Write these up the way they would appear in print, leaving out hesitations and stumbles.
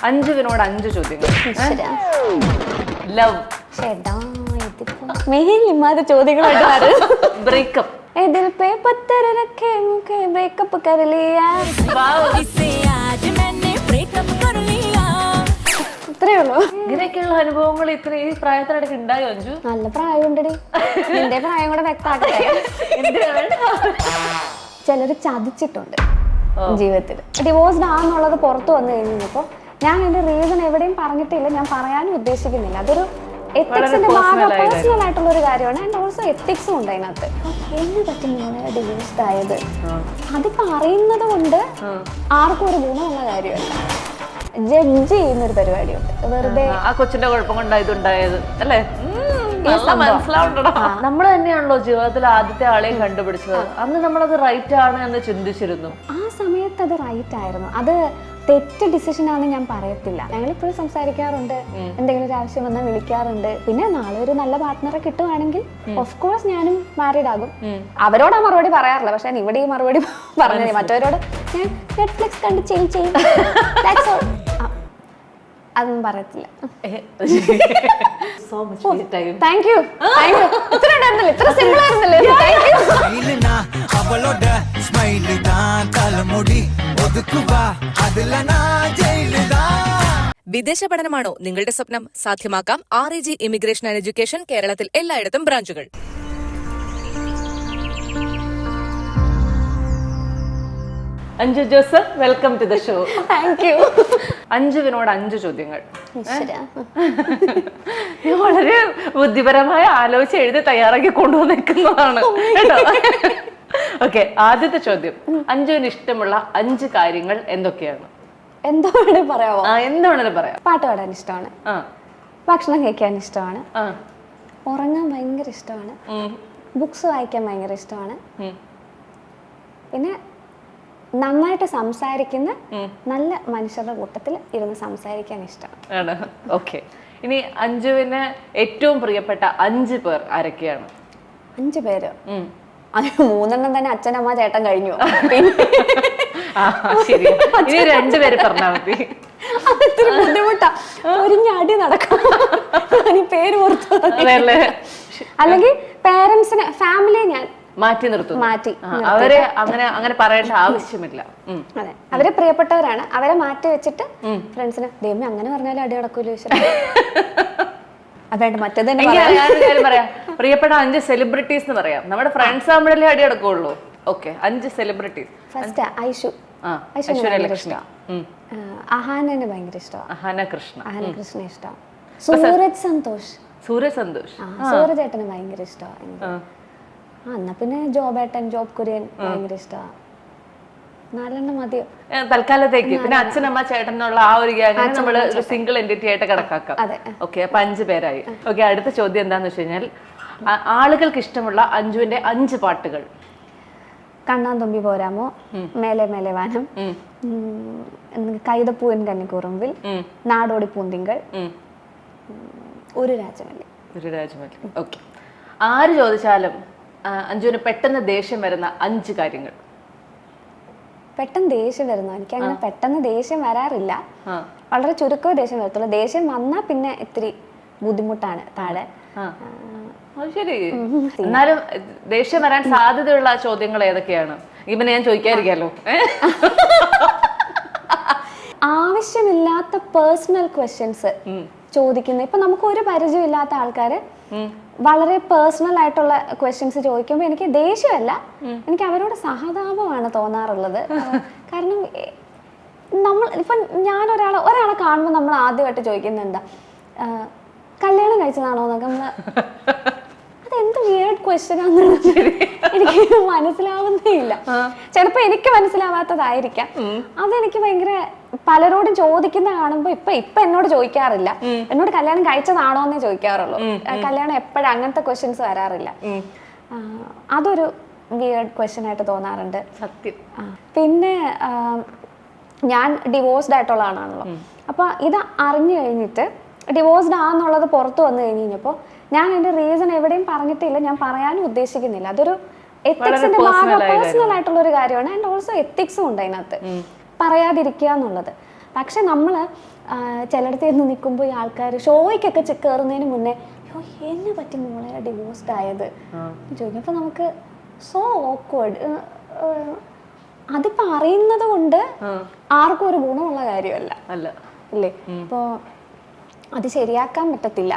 അഞ്ജുവിനോട് 5 ചോദ്യങ്ങൾ. Love, ചോദ്യങ്ങളായിട്ട് breakup, दिल पे पत्थर रखे मुझे ब्रेकअप कर लिया. इसे आज मैंने ब्रेकअप कर लिया. ഇത്രേ ഉള്ളൂ. ഇങ്ങനെയൊക്കെയുള്ള അനുഭവങ്ങൾ ഇത്ര ഈ പ്രായത്തിനിടയ്ക്ക് ഉണ്ടായോ അഞ്ജു? നല്ല പ്രായമുണ്ടടി. എന്റെ പ്രായം കൂടെ വ്യക്തമാക്കട്ടെ. ചിലര് ചതിച്ചിട്ടുണ്ട് ജീവിതത്തിൽ. ഡിവോഴ്സ്ഡ് ആണെന്നുള്ളത് പുറത്തു വന്നു കഴിഞ്ഞപ്പോ ഞാൻ എന്റെ റീസൺ എവിടെയും പറഞ്ഞിട്ടില്ല, ഞാൻ പറയാനും ഉദ്ദേശിക്കുന്നില്ല. അതൊരു എത്തിക്സിന്റെ ഭാഗം, പേഴ്സണൽ ആയിട്ടുള്ള ഒരു കാര്യമാണ്. ആൻഡ് ഓൾസോ എത്തിക്സും ഉണ്ട് അതിനകത്ത്. എന്നെ പറ്റുന്ന ഡിവോഴ്സ്ഡ് ആയത് അത് പറയുന്നത് കൊണ്ട് ആർക്കും ഒരു ഗുണമുള്ള കാര്യമല്ല. ജഡ്ജ് ചെയ്യുന്ന ഒരു പരിപാടിയുണ്ട് വെറുതെ. ആ കൊച്ചിന്റെ കുഴപ്പം കൊണ്ടാ ഇതുണ്ടായത് അല്ലേ? മനസ്സിലാവണ്ടോ? നമ്മൾ തന്നെയാണല്ലോ ജീവിതത്തിൽ ആദ്യത്തെ ആളെയും കണ്ടുപിടിച്ചത്. അന്ന് നമ്മളത് റൈറ്റ് ആണ് എന്ന് ചിന്തിച്ചിരുന്നു. ആ സമയത്ത് അത് റൈറ്റ് ആയിരുന്നു. അത് തെറ്റ് ഡിസിഷൻ ആണെന്ന് ഞാൻ പറയത്തില്ല. ഞങ്ങൾ ഇപ്പോഴും സംസാരിക്കാറുണ്ട്, എന്തെങ്കിലും ഒരു ആവശ്യം വന്നാൽ വിളിക്കാറുണ്ട്. പിന്നെ നാളെ ഒരു നല്ല പാർട്ട്ണറെ കിട്ടുവാണെങ്കിൽ ഓഫ് കോഴ്സ് ഞാനും മാരീഡ് ആകും. അവരോട് ആ മറുപടി പറയാറില്ല, പക്ഷെ ഞാൻ ഇവിടെ ഈ മറുപടി പറഞ്ഞത് മറ്റവരോട് ഞാൻ നെറ്റ്ഫ്ലിക്സ് കണ്ട് ചെയ്യും അതൊന്നും പറയത്തില്ല. Thank you. ഇത്ര ഉണ്ടായിരുന്നല്ലോ, ഇത്ര സിമ്പിൾ ആയിരുന്നല്ലേ? വിദേശ പഠനമാണോ നിങ്ങളുടെ സ്വപ്നം? സാധ്യമാക്കാം RAG ഇമിഗ്രേഷൻ ആൻഡ് എഡ്യൂക്കേഷൻ. കേരളത്തിൽ എല്ലായിടത്തും ബ്രാഞ്ചുകൾ. Anju Joseph, welcome to the show. Thank you. അഞ്ജുവിനോട് 5 ചോദ്യങ്ങൾ. വളരെ ബുദ്ധിപരമായ ആലോചിച്ച് എഴുതി തയ്യാറാക്കി കൊണ്ടുവന്നിരിക്കുന്നതാണ് കേട്ടോ. ഓക്കെ, ആദ്യത്തെ ചോദ്യം, അഞ്ജുവിന് ഇഷ്ടമുള്ള 5 കാര്യങ്ങൾ എന്തൊക്കെയാണ്? എന്താ വേണേലും പറയാമോ? എന്താ വേണേലും പറയാം. പാട്ട് പാടാൻ ഇഷ്ടമാണ്, ഭക്ഷണം കഴിക്കാൻ ഇഷ്ടമാണ്, ഉറങ്ങാൻ ഭയങ്കര ഇഷ്ടമാണ്, ബുക്സ് വായിക്കാൻ ഭയങ്കര ഇഷ്ടമാണ്, പിന്നെ നന്നായിട്ട് സംസാരിക്കുന്ന നല്ല മനുഷ്യരുടെ കൂട്ടത്തിൽ ഇരുന്ന് സംസാരിക്കാൻ ഇഷ്ടമാണ്. ഓക്കെ, ഇനി അഞ്ജുവിന് ഏറ്റവും പ്രിയപ്പെട്ട 5 പേർ ആരൊക്കെയാണ്? 5 പേര്? 3 തന്നെ അച്ഛനമ്മ ചേട്ടൻ കഴിഞ്ഞു. ശരി, ഇനി 2 പേര് പറഞ്ഞാൽ മതി. അതൊത്തിരി ബുദ്ധിമുട്ടാ, ഒരു ഞടി നടക്കും. ഞാൻ ഈ പേര് ഓർത്തു. അല്ലെങ്കിൽ പേരൻസിനെ, ഫാമിലിയെ ഞാൻ മാറ്റി അവരെ അങ്ങനെ പറയേണ്ട ആവശ്യമില്ല. അതെ, അവരെ പ്രിയപ്പെട്ടവരാണ്. അവരെ മാറ്റി വെച്ചിട്ട് ഫ്രണ്ട്സിന് ദൈവമേ അങ്ങനെ പറഞ്ഞാലും അടി നടക്കൂല. വേണ്ട, മറ്റേത് പറയാം. പ്രിയപ്പെട്ട 5 സെലിബ്രിറ്റീസ് എന്ന് പറയാം. നമ്മുടെ ഫ്രണ്ട്സ് ആകുമ്പോഴല്ലേ അടി നടക്കുള്ളൂ. Okay, 5 celebrities. ഫസ്റ്റ് ഐശ്വര്യ, അഹാനെ ഭയങ്കര ഇഷ്ടമാണ്. അഹാന കൃഷ്ണ ഇഷ്ടമാണ്. സൂരജ് സന്തോഷ് സൂരജ് ഏട്ടന് ഭയങ്കര ഇഷ്ടമാണ്. എന്നാ പിന്നെ ജോബ് കുര്യൻ ഭയങ്കര ഇഷ്ടമാണ്. 4 മതിയോ തൽക്കാലത്തേക്ക്? പിന്നെ അച്ഛനമ്മ ചേട്ടനുള്ള ആ ഒരു നമ്മള് സിംഗിൾ എൻറ്റിറ്റി ആയിട്ട് കണക്കാക്കാം. ഓക്കെ, അപ്പൊ 5 പേരായി. ഓക്കെ, അടുത്ത ചോദ്യം എന്താന്ന് വെച്ച് കഴിഞ്ഞാൽ, ആളുകൾക്ക് ഇഷ്ടമുള്ള അഞ്ജുവിന്റെ 5 പാട്ടുകൾ. കണ്ണാൻ തുമ്പി പോരാമോ, മേലെ മേലെ വാനം, കൈതപ്പൂവൻ കന്നിക്കൂറുമ്പിൽ, നാടോടി പൂന്തിങ്കൾ, ഒരു രാജമല്ലി. ഓക്കെ, ആര് ചോദിച്ചാലും അഞ്ജുവിന് പെട്ടെന്ന് ദേഷ്യം വരുന്ന 5 കാര്യങ്ങൾ. പെട്ടെന്ന് ദേഷ്യം വരുന്നു? എനിക്ക് അങ്ങനെ പെട്ടെന്ന് ദേഷ്യം വരാറില്ല. വളരെ ചുരുക്കമേ ദേഷ്യം വരത്തുള്ളൂ. ദേഷ്യം വന്നാൽ പിന്നെ ഇത്തിരി ബുദ്ധിമുട്ടാണ് താഴെ. ശരി, എന്നാലും ദേഷ്യം വരാൻ സാധ്യതയുള്ള ചോദ്യങ്ങൾ ഏതൊക്കെയാണ്? ഇവനെ ഞാൻ ചോദിക്കാതിരിക്കാലോ. ആവശ്യമില്ലാത്ത പേഴ്സണൽ ക്വസ്റ്റ്യൻസ് ചോദിക്കുന്ന, ഇപ്പൊ നമുക്ക് ഒരു പരിചയമില്ലാത്ത ആൾക്കാര് വളരെ പേഴ്സണൽ ആയിട്ടുള്ള ക്വസ്റ്റ്യൻസ് ചോദിക്കുമ്പോൾ എനിക്ക് ദേഷ്യമല്ല, എനിക്ക് അവരോട് സഹതാപമാണ് തോന്നാറുള്ളത്. കാരണം ഇപ്പം ഞാൻ ഒരാളെ കാണുമ്പോൾ നമ്മൾ ആദ്യമായിട്ട് ചോദിക്കുന്നത് എന്താ, കല്യാണം കഴിച്ചതാണോ എന്നൊക്കെ. അതെന്ത് വിയേർഡ് ക്വസ്റ്റ്യൻ ആണെന്നുള്ളത് എനിക്ക് മനസ്സിലാവുന്നേ ഇല്ല. ചിലപ്പോ എനിക്ക് മനസ്സിലാവാത്തതായിരിക്കാം. അതെനിക്ക് ഭയങ്കര, പലരോടും ചോദിക്കുന്ന കാണുമ്പോ ഇപ്പൊ എന്നോട് ചോദിക്കാറില്ല. എന്നോട് കല്യാണം കഴിച്ചതാണോ എന്നേ ചോദിക്കാറുള്ളൂ. കല്യാണം എപ്പോഴും അങ്ങനത്തെ ക്വസ്റ്റ്യൻസ് വരാറില്ല. അതൊരു വിയേർഡ് ക്വസ്റ്റ്യൻ ആയിട്ട് തോന്നാറുണ്ട്. സത്യം. പിന്നെ ഞാൻ ഡിവോഴ്സ്ഡ് ആയിട്ടുള്ള ആളാണല്ലോ. അപ്പൊ ഇത് അറിഞ്ഞു കഴിഞ്ഞിട്ട് ഡിവോഴ്സ്ഡ് ആണെന്നുള്ളത് പുറത്തു വന്നു കഴിഞ്ഞപ്പോൾ ഞാൻ എന്റെ റീസൺ എവിടെയും പറഞ്ഞിട്ടില്ല, ഞാൻ പറയാനും ഉദ്ദേശിക്കുന്നില്ല. അതൊരു എത്തിക്സിന്റെ ഭാഗം, പേഴ്സണൽ ആയിട്ടുള്ള ഒരു കാര്യമാണ്. ആൻഡ് ഓൾസോ എത്തിക്സും ഉണ്ട് അതിനകത്ത്, പറയാതിരിക്കുക എന്നുള്ളത്. പക്ഷെ നമ്മൾ ചിലയിടത്ത് നിന്ന് നിൽക്കുമ്പോൾ ഈ ആൾക്കാർ ഷോയ്ക്കൊക്കെ കയറുന്നതിന് മുന്നേ അയ്യോ എന്നെ പറ്റി മോളെ ഡിവോഴ്സ്ഡ് ആയത് ചോദിക്കും. അപ്പോൾ നമുക്ക് സോ ഓക്വേർഡ്. അതിപ്പോ അറിയുന്നത് കൊണ്ട് ആർക്കും ഒരു ഗുണമുള്ള കാര്യമല്ല അല്ലേ. ഇപ്പോ അത് ശരിയാക്കാൻ പറ്റത്തില്ല.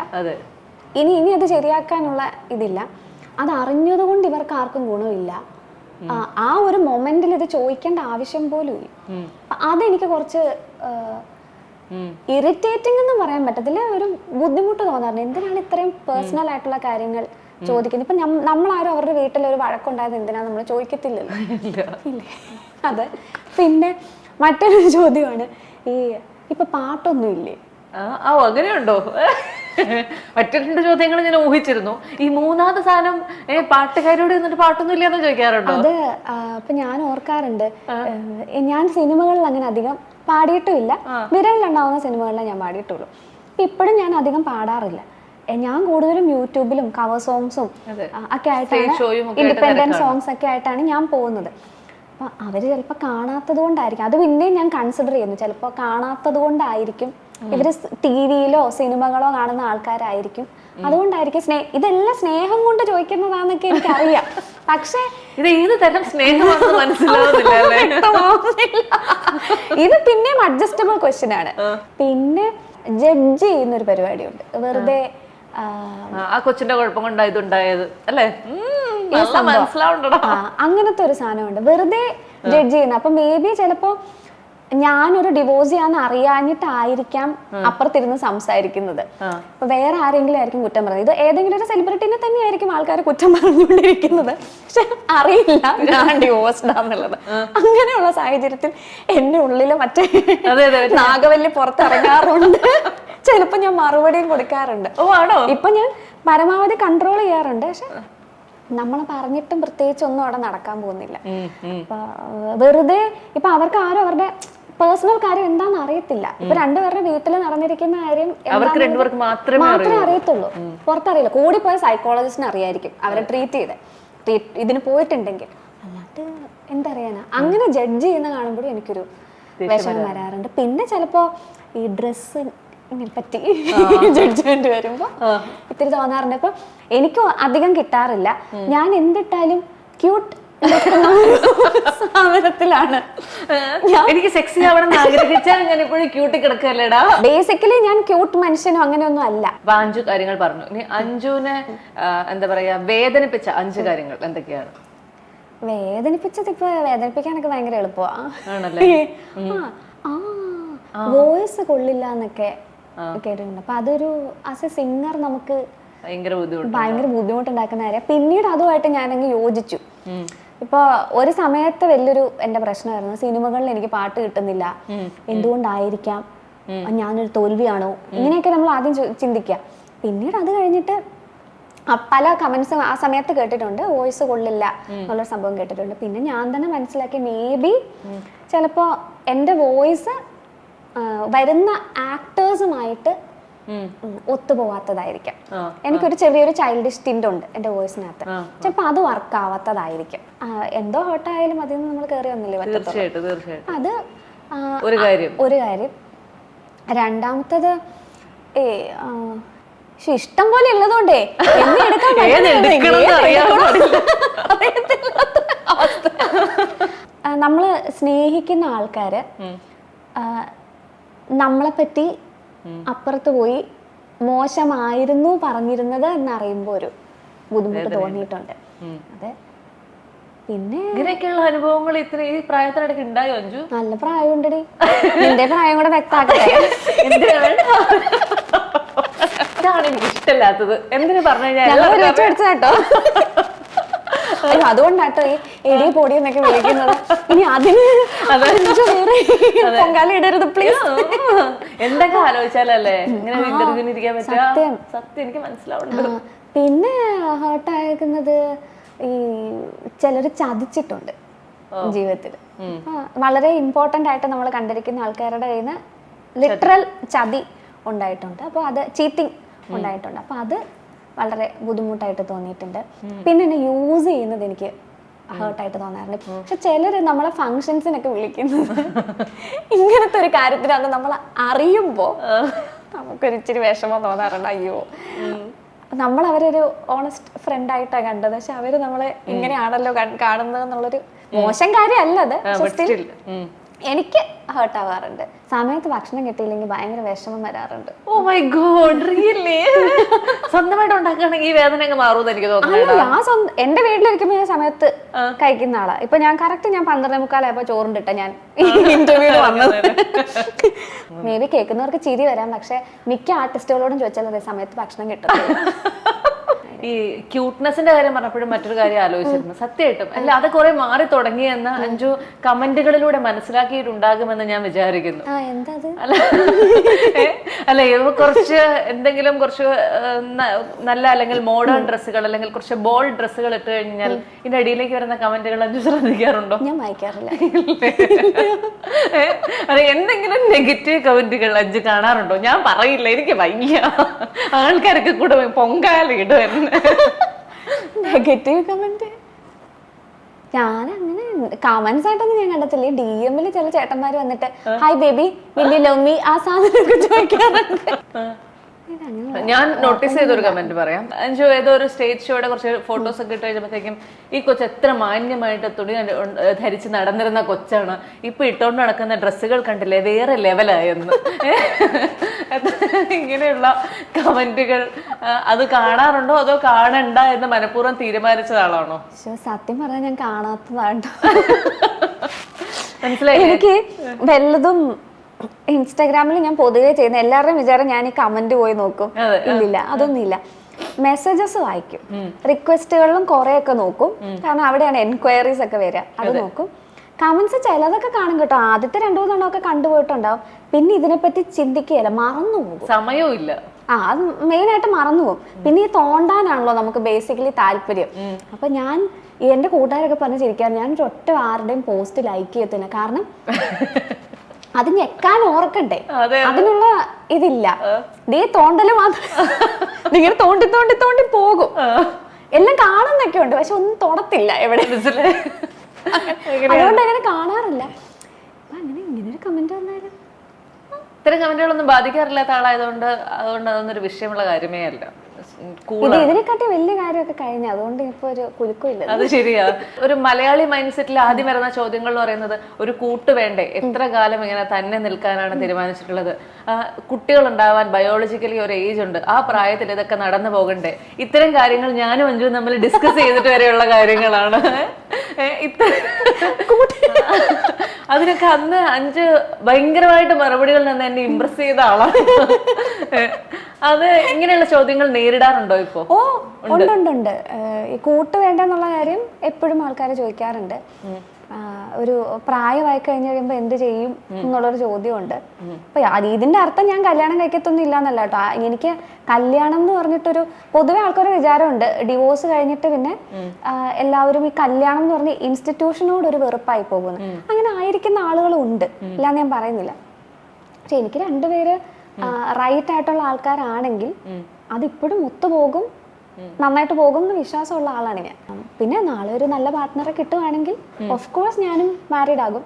ഇനി അത് ശരിയാക്കാനുള്ള ഇതില്ല. അത് അറിഞ്ഞത് കൊണ്ട് ഇവർക്ക് ആർക്കും ഗുണമില്ല. ആ ഒരു മൊമെന്റിൽ ഇത് ചോദിക്കേണ്ട ആവശ്യം പോലും ഇല്ല. അതെനിക്ക് കുറച്ച് ഇറിറ്റേറ്റിംഗ് എന്ന് പറയാൻ പറ്റത്തില്ല, ഒരു ബുദ്ധിമുട്ട് തോന്നാറുണ്ട്. എന്തിനാണ് ഇത്രയും പേഴ്സണൽ ആയിട്ടുള്ള കാര്യങ്ങൾ ചോദിക്കുന്നത്? ഇപ്പൊ നമ്മളാരും അവരുടെ വീട്ടിൽ ഒരു വഴക്കുണ്ടായത് എന്തിനാ നമ്മൾ ചോദിക്കത്തില്ലല്ലോ. അതെ. പിന്നെ മറ്റൊരു ചോദ്യമാണ് ഈ ഇപ്പൊ പാട്ടൊന്നും ഇല്ലേ? അങ്ങനെയുണ്ടോ? മറ്റു 2 ചോദ്യങ്ങൾ ഞാൻ ഊഹിച്ചിരുന്നു. ഈ മൂന്നാമത്തെ സാധനം പാട്ടുകാരോട് എന്നിട്ട് പാട്ടൊന്നും ഇല്ലെന്ന് ചോദിക്കാറുണ്ടോ? അത് ഇപ്പൊ ഞാൻ ഓർക്കാറുണ്ട്, ഞാൻ സിനിമകളിൽ അങ്ങനെ അധികം പാടിയിട്ടുമില്ല. വിരലിലുണ്ടാവുന്ന സിനിമകളിലെ ഞാൻ പാടിയിട്ടുള്ളൂ. ഇപ്പോഴും ഞാൻ അധികം പാടാറില്ല. ഞാൻ കൂടുതലും യൂട്യൂബിലും കവർ സോങ്സും ഒക്കെ ആയിട്ടാണ്, ഇൻഡിപെൻഡന്റ് സോങ്സ് ഒക്കെ ആയിട്ടാണ് ഞാൻ പോകുന്നത്. അപ്പൊ അവര് ചിലപ്പോൾ കാണാത്തത് കൊണ്ടായിരിക്കും, അത് പിന്നെയും ഞാൻ കൺസിഡർ ചെയ്യുന്നു, ചിലപ്പോൾ കാണാത്തത് കൊണ്ടായിരിക്കും, ഇവര് ടിവിയിലോ സിനിമകളോ കാണുന്ന ആൾക്കാരായിരിക്കും, അതുകൊണ്ടായിരിക്കും ഇതെല്ലാം സ്നേഹം കൊണ്ട് ചോദിക്കുന്നതാന്നൊക്കെ എനിക്കറിയാം. പക്ഷെ ഇത് ഏത് തരം സ്നേഹമാണെന്ന് മനസ്സിലാവുന്നില്ല. ഇത് പിന്നെയും അഡ്ജസ്റ്റബിൾ ക്വസ്റ്റ്യൻ ആണ്. പിന്നെ ജഡ്ജ് ചെയ്യുന്ന ഒരു പരിപാടിയുണ്ട്, വെറുതെ ആ കൊച്ചിന്റെ കുഴപ്പം കൊണ്ടാ ഇതുണ്ടായത് അല്ലേ, അങ്ങനത്തെ ഒരു സാധനമുണ്ട്, വെറുതെ ജഡ്ജ് ചെയ്യുന്ന. അപ്പൊ മേ ബി ചിലപ്പോ ഞാനൊരു ഡിവോഴ്സ് ചെയ്യാന്ന് അറിയാഞ്ഞിട്ടായിരിക്കാം അപ്പുറത്തിരുന്ന് സംസാരിക്കുന്നത്. അപ്പൊ വേറെ ആരെങ്കിലും ആയിരിക്കും കുറ്റം പറയുന്നത്. ഇത് ഏതെങ്കിലും ഒരു സെലിബ്രിറ്റിനെ തന്നെ ആയിരിക്കും ആൾക്കാർ കുറ്റം പറഞ്ഞുകൊണ്ടിരിക്കുന്നത്, പക്ഷെ അറിയില്ല ഞാൻ ഡിവോഴ്സ്ഡ് ആണെന്നുള്ളത്. അങ്ങനെയുള്ള സാഹചര്യത്തിൽ എന്റെ ഉള്ളില് മറ്റേ നാഗവല്ലി പുറത്തിറങ്ങാറുണ്ട്. ചിലപ്പോ ഞാൻ മറുപടിയും കൊടുക്കാറുണ്ട്. ഇപ്പൊ ഞാൻ പരമാവധി കൺട്രോൾ ചെയ്യാറുണ്ട്. പക്ഷെ നമ്മൾ പറഞ്ഞിട്ടും പ്രത്യേകിച്ച് ഒന്നും അവിടെ നടക്കാൻ പോകുന്നില്ല. വെറുതെ ഇപ്പൊ അവർക്ക് ആരും അവരുടെ പേഴ്സണൽ കാര്യം എന്താണെന്ന് അറിയത്തില്ല. ഇപ്പൊ രണ്ടുപേരുടെ വീട്ടിൽ നടന്നിരിക്കുന്ന കാര്യം മാത്രമേ അറിയത്തുള്ളൂ, പുറത്തറിയില്ല. കൂടിപ്പോയ സൈക്കോളജിസ്റ്റിന് അറിയായിരിക്കും അവരെ ട്രീറ്റ് ഇതിന് പോയിട്ടുണ്ടെങ്കിൽ. അല്ലാണ്ട് എന്തറിയാനാ. അങ്ങനെ ജഡ്ജ് ചെയ്യുന്ന കാണുമ്പോഴും എനിക്കൊരു വിഷമം വരാറുണ്ട്. പിന്നെ ചിലപ്പോ ഈ ഡ്രസ്സ് പറ്റി ജഡ്ജ്മെന്റ് വരുമ്പോ ഇത്തിരി തോന്നാറുണ്ട്. അപ്പൊ എനിക്ക് അധികം കിട്ടാറില്ല. ഞാൻ എന്തിട്ടാലും ക്യൂട്ട് സാധനത്തിലാണ്. എനിക്ക് സെക്സി ആവണം ആഗ്രഹിച്ചാൽ ഞാൻ ഇപ്പോഴും ക്യൂട്ടി കിടക്കല്ലേടാ. ബേസിക്കലി ഞാൻ ക്യൂട്ട് മനുഷ്യനും അങ്ങനെയൊന്നും അല്ല. അപ്പൊ 5 കാര്യങ്ങൾ പറഞ്ഞു. ഇനി അഞ്ജുവിനെ എന്താ പറയാ വേദനിപ്പിച്ച 5 കാര്യങ്ങൾ എന്തൊക്കെയാണ്? വേദനിപ്പിച്ചത് ഇപ്പൊ വേദനിപ്പിക്കാനൊക്കെ ഭയങ്കര എളുപ്പമാണല്ലേ. വോയിസ് കൊള്ളില്ല എന്നൊക്കെ കേട്ടിട്ടുണ്ട്. അപ്പൊ അതൊരു ആസ് എ സിംഗർ നമുക്ക് ഭയങ്കര ബുദ്ധിമുട്ടുണ്ടാക്കുന്ന കാര്യം. പിന്നീട് അതുമായിട്ട് ഞാനങ്ങ് യോജിച്ചു. ഇപ്പൊ ഒരു സമയത്ത് വലിയൊരു എന്റെ പ്രശ്നമായിരുന്നു, സിനിമകളിൽ എനിക്ക് പാട്ട് കിട്ടുന്നില്ല, എന്തുകൊണ്ടായിരിക്കാം, ഞാനൊരു തോൽവിയാണോ, ഇങ്ങനെയൊക്കെ നമ്മൾ ആദ്യം ചിന്തിക്കുക. പിന്നീട് അത് കഴിഞ്ഞിട്ട് പല കമന്റ്സും ആ സമയത്ത് കേട്ടിട്ടുണ്ട്, വോയിസ് കൊള്ളില്ല എന്നുള്ളൊരു സംഭവം കേട്ടിട്ടുണ്ട്. പിന്നെ ഞാൻ തന്നെ മനസ്സിലാക്കി മേ ബി ചിലപ്പോ എൻ്റെ വോയിസ് വരുന്ന ആക്ടേഴ്സുമായിട്ട് ഒത്തുപോവാത്തതായിരിക്കാം. എനിക്കൊരു ചെറിയൊരു ചൈൽഡിഷ് ടിന്റ് ഉണ്ട് എൻ്റെ വോയിസിനകത്ത്. ചിലപ്പോൾ അത് വർക്ക് ആവാത്തതായിരിക്കും. എന്തോ ഹേർട്ടായാലും അതിൽ നിന്ന് നമ്മൾ കയറി വന്നില്ലേ പറ്റത്തുള്ളൂ. അത് ഒരു കാര്യം. രണ്ടാമത്തത് ഇഷ്ടം പോലെ ഉള്ളതുകൊണ്ടേ എന്നെ നമ്മള് സ്നേഹിക്കുന്ന ആൾക്കാര് നമ്മളെ പറ്റി അപ്പുറത്ത് പോയി മോശമായിരുന്നു പറഞ്ഞിരുന്നത് എന്നറിയുമ്പോ ഒരു ബുദ്ധിമുട്ട് തോന്നിയിട്ടുണ്ട്. അതെ. പിന്നെ ഇങ്ങനെയൊക്കെയുള്ള അനുഭവങ്ങൾ ഇത്ര ഈ പ്രായത്തിനിടയ്ക്ക് ഉണ്ടായോ അഞ്ജു? നല്ല പ്രായമുണ്ടടി. നിന്റെ പ്രായം കൂടെ വ്യക്തമാക്കട്ടെ. ഇതാണ് എനിക്ക് ഇഷ്ടമില്ലാത്തത്. എന്തിനു പറഞ്ഞു കേട്ടോ. അതുകൊണ്ടാട്ടോ ഈ എടി പൊടി എന്നൊക്കെ വിളിക്കുന്നത്. ഇനി അതിന് പൊങ്കാല ഇടരുത് പ്ലീസ്. എന്തൊക്കെ ആലോചിച്ചാലല്ലേ ഇങ്ങനെ ഇന്റർവ്യൂവിന് ഇരിക്കാൻ പറ്റുക. സത്യം എനിക്ക് മനസ്സിലാവുന്നുണ്ട്. പിന്നെ ഹേർട്ടായിരിക്കുന്നത് ഈ ചിലര് ചതിച്ചിട്ടുണ്ട് ജീവിതത്തിൽ. വളരെ ഇമ്പോർട്ടന്റ് ആയിട്ട് നമ്മൾ കണ്ടിരിക്കുന്ന ആൾക്കാരുടെ കയ്യിൽ നിന്ന് ലിറ്ററൽ ചതി ഉണ്ടായിട്ടുണ്ട്. അപ്പോൾ അത് ചീറ്റിംഗ് ഉണ്ടായിട്ടുണ്ട്. അപ്പോൾ അത് വളരെ ബുദ്ധിമുട്ടായിട്ട് തോന്നിയിട്ടുണ്ട്. പിന്നെ എന്നെ യൂസ് ചെയ്യുന്നത് എനിക്ക് ഹേർട്ടായിട്ട് തോന്നാറുണ്ട്. പക്ഷെ ചിലര് നമ്മളെ ഫങ്ഷൻസിനൊക്കെ വിളിക്കുന്നത് ഇങ്ങനത്തെ ഒരു കാര്യത്തിനാണ് നമ്മൾ അറിയുമ്പോ നമുക്കൊരു ഇച്ചിരി വിഷമം തോന്നാറുണ്ട്. അയ്യോ, നമ്മൾ അവരൊരു ഓണസ്റ്റ് ഫ്രണ്ട് ആയിട്ടാണ് കണ്ടത്, പക്ഷെ അവര് നമ്മളെ ഇങ്ങനെയാണല്ലോ കാണുന്നത് എന്നുള്ളൊരു മോശം കാര്യമല്ല അത്. എനിക്ക് ഹേർട്ട് ആവാറുണ്ട്. സമയത്ത് ഭക്ഷണം കിട്ടിയില്ലെങ്കിൽ ഭയങ്കര വിഷമം വരാറുണ്ട്. Oh my god, really? സ്വന്തമായിട്ട് ഉണ്ടാക്കുകയാണെങ്കിൽ ഈ വേദന അങ്ങ് മാറുമെന്ന് എനിക്ക് തോന്നുന്നു. ഞാൻ എന്റെ വീട്ടിലിരിക്കുമ്പോ ഞാൻ സമയത്ത് കഴിക്കുന്ന ആളാ. ഇപ്പൊ ഞാൻ കറക്റ്റ് 12:45 ചോറുണ്ടിട്ട ഞാൻ ഇന്റർവ്യൂല് വന്നത്. മേ ബി കേൾക്കുന്നവർക്ക് ചിരി വരാം, പക്ഷെ മിക്ക ആർട്ടിസ്റ്റുകളോടും ചോദിച്ചാൽ അതേ സമയത്ത് ഭക്ഷണം കിട്ടും. ഈ ക്യൂട്ട്നെസിന്റെ കാര്യം പറഞ്ഞപ്പോഴും മറ്റൊരു കാര്യം ആലോചിച്ചിരുന്നു. സത്യമായിട്ടും അല്ല, അത് കുറെ മാറി തുടങ്ങിയെന്ന് അഞ്ജു കമന്റുകളിലൂടെ മനസ്സിലാക്കിയിട്ടുണ്ടാകുമെന്ന് ഞാൻ വിചാരിക്കുന്നു. അല്ല ഇവ കുറച്ച് എന്തെങ്കിലും കുറച്ച് നല്ല അല്ലെങ്കിൽ മോഡേൺ ഡ്രസ്സുകൾ അല്ലെങ്കിൽ കുറച്ച് ബോൾഡ് ഡ്രസ്സുകൾ ഇട്ട് കഴിഞ്ഞാൽ ഇതിന്റെ അടിയിലേക്ക് വരുന്ന കമന്റുകൾ അഞ്ജു ശ്രദ്ധിക്കാറുണ്ടോ? ഞാൻ വായിക്കാറില്ല. അതെ, എന്തെങ്കിലും നെഗറ്റീവ് കമന്റുകൾ അഞ്ജു കാണാറുണ്ടോ? ഞാൻ പറയില്ല, എനിക്ക് വയ്യ. ആൾക്കാരൊക്കെ കൂടെ പൊങ്കാലിടും നെഗറ്റീവ് കമന്റ്. ഞാൻ അങ്ങനെ കമന്റ്സ് ആയിട്ടൊന്നും ഞാൻ കണ്ടത്തില്ല. DM-ൽ ചില ചേട്ടന്മാര് വന്നിട്ട് hi baby will you love me ആ സാധനമൊക്കെ ചോദിക്കാറുണ്ട്. ഞാൻ നോട്ടീസ് ചെയ്തൊരു കമന്റ് പറയാം. അഞ്ജു ഏതോ ഒരു സ്റ്റേജ് ഷോയുടെ കുറച്ച് ഫോട്ടോസ് ഒക്കെ ഇട്ട് കഴിഞ്ഞപ്പോഴത്തേക്കും ഈ കൊച്ച് എത്ര മാന്യമായിട്ട് തുണി ധരിച്ച് നടന്നിരുന്ന കൊച്ചാണ്, ഇപ്പൊ ഇട്ടോണ്ട് നടക്കുന്ന ഡ്രസ്സുകൾ കണ്ടില്ലേ വേറെ ലെവലായെന്ന്. ഇങ്ങനെയുള്ള കമന്റുകൾ അത് കാണാറുണ്ടോ അതോ കാണണ്ട എന്ന് മനഃപൂർവ്വം തീരുമാനിച്ചതാണോ? സത്യം പറഞ്ഞാൽ ഞാൻ കാണാത്തതാണ്. മനസ്സിലായി. എനിക്ക് വല്ലതും ഇൻസ്റ്റാഗ്രാമിൽ ഞാൻ പൊതുവേ ചെയ്യുന്ന എല്ലാവരുടെയും വിചാരം ഞാൻ ഈ കമന്റ് പോയി നോക്കും. ഇല്ലില്ല, അതൊന്നും ഇല്ല. മെസ്സേജസ് വായിക്കും, റിക്വസ്റ്റുകളിലും കുറെയൊക്കെ നോക്കും, കാരണം അവിടെയാണ് എൻക്വയറീസ് ഒക്കെ വരിക, അത് നോക്കും. കമന്റ്സ് ചിലതൊക്കെ കാണും കേട്ടോ, ആദ്യത്തെ 2-3 എണ്ണമൊക്കെ കണ്ടുപോയിട്ടുണ്ടാവും. പിന്നെ ഇതിനെപ്പറ്റി ചിന്തിക്കുകയല്ല, മറന്നുപോകും, സമയവും ഇല്ല. അത് മെയിനായിട്ട് മറന്നുപോകും. പിന്നെ ഈ തോണ്ടാനാണല്ലോ നമുക്ക് ബേസിക്കലി താല്പര്യം. അപ്പൊ ഞാൻ എന്റെ കൂട്ടുകാരൊക്കെ പറഞ്ഞ് ചിരിക്കാൻ, ഞാൻ ഒറ്റ ആരുടെയും പോസ്റ്റ് ലൈക്ക് ചെയ്യത്തില്ല, കാരണം അത് ഞെക്കാൻ ഓർക്കണ്ടേ, അതിനുള്ള ഇതില്ല. നീ തോണ്ടല് മാത്രം, നിങ്ങൾ തോണ്ടി തോണ്ടി തോണ്ടി പോകും. എല്ലാം കാണുന്നൊക്കെ ഉണ്ട്, പക്ഷെ ഒന്നും തൊടത്തില്ല എവിടെ. അതുകൊണ്ട് അങ്ങനെ കാണാറില്ല. അങ്ങനെ ഇങ്ങനൊരു കമന്റ് വന്നാലും ഇത്തരം കമന്റുകളൊന്നും ബാധിക്കാറില്ലാത്ത ആളായതുകൊണ്ട് അതൊന്നൊരു വിഷയമുള്ള കാര്യമേ അല്ല. ഇതിനെക്കാട്ടി വലിയ കാര്യമൊക്കെ കഴിഞ്ഞു, അതുകൊണ്ട് ഇപ്പൊ ഒരു കുലുക്കമില്ല. അത് ശരിയാ. ഒരു മലയാളി മൈൻഡ് സെറ്റിൽ ആദ്യം വരുന്ന ചോദ്യങ്ങൾ എന്ന് പറയുന്നത് ഒരു കൂട്ട് വേണ്ടേ, എത്ര കാലം ഇങ്ങനെ തന്നെ നിൽക്കാനാണ് തീരുമാനിച്ചിട്ടുള്ളത്, കുട്ടികൾ ഉണ്ടാവാൻ ബയോളജിക്കലി ഒരു ഏജ് ഉണ്ട്, ആ പ്രായത്തിൽ ഇതൊക്കെ നടന്നു പോകണ്ടേ. ഇത്തരം കാര്യങ്ങൾ ഞാനും അഞ്ജുവും നമ്മൾ ഡിസ്കസ് ചെയ്തിട്ട് വരെയുള്ള കാര്യങ്ങളാണ്. അതിനൊക്കെ അന്ന് അഞ്ജു ഭയങ്കരമായിട്ട് മറുപടികൾ നിന്ന് എന്നെ ഇംപ്രസ് ചെയ്ത ആളാണ്. അത് ഇങ്ങനെയുള്ള ചോദ്യങ്ങൾ നേരിടാറുണ്ടോ ഇപ്പോ? ഓ ഉണ്ട്. ഈ കൂട്ട് വേണ്ടെന്നുള്ള കാര്യം എപ്പോഴും ആൾക്കാർ ചോദിക്കാറുണ്ട്. ഒരു പ്രായമായി കഴിഞ്ഞ് കഴിയുമ്പോൾ എന്ത് ചെയ്യും എന്നുള്ളൊരു ചോദ്യമുണ്ട്. അപ്പൊ ഇതിന്റെ അർത്ഥം ഞാൻ കല്യാണം കഴിക്കത്തൊന്നും ഇല്ല എന്നല്ല കേട്ടോ. എനിക്ക് കല്യാണം എന്ന് പറഞ്ഞിട്ടൊരു പൊതുവെ ആൾക്കൊരു വിചാരമുണ്ട്, ഡിവോഴ്സ് കഴിഞ്ഞിട്ട് പിന്നെ എല്ലാവരും ഈ കല്യാണം എന്ന് പറഞ്ഞ ഇൻസ്റ്റിറ്റ്യൂഷനോട് ഒരു വെറുപ്പായി പോകുന്നു. അങ്ങനെ ആയിരിക്കുന്ന ആളുകളും ഉണ്ട്, ഇല്ലാന്ന് ഞാൻ പറയുന്നില്ല. പക്ഷെ എനിക്ക് രണ്ടുപേര് റൈറ്റ് ആയിട്ടുള്ള ആൾക്കാരാണെങ്കിൽ അതിപ്പോഴും ഒത്തുപോകും, നന്നായിട്ട് പോകും എന്ന് വിശ്വാസമുള്ള ആളാണ് ഞാൻ. പിന്നെ നാളെ ഒരു നല്ല പാർട്ട്ണറെ കിട്ടുവാണെങ്കിൽ ഓഫ് കോഴ്സ് ഞാനും മാരീഡ് ആകും.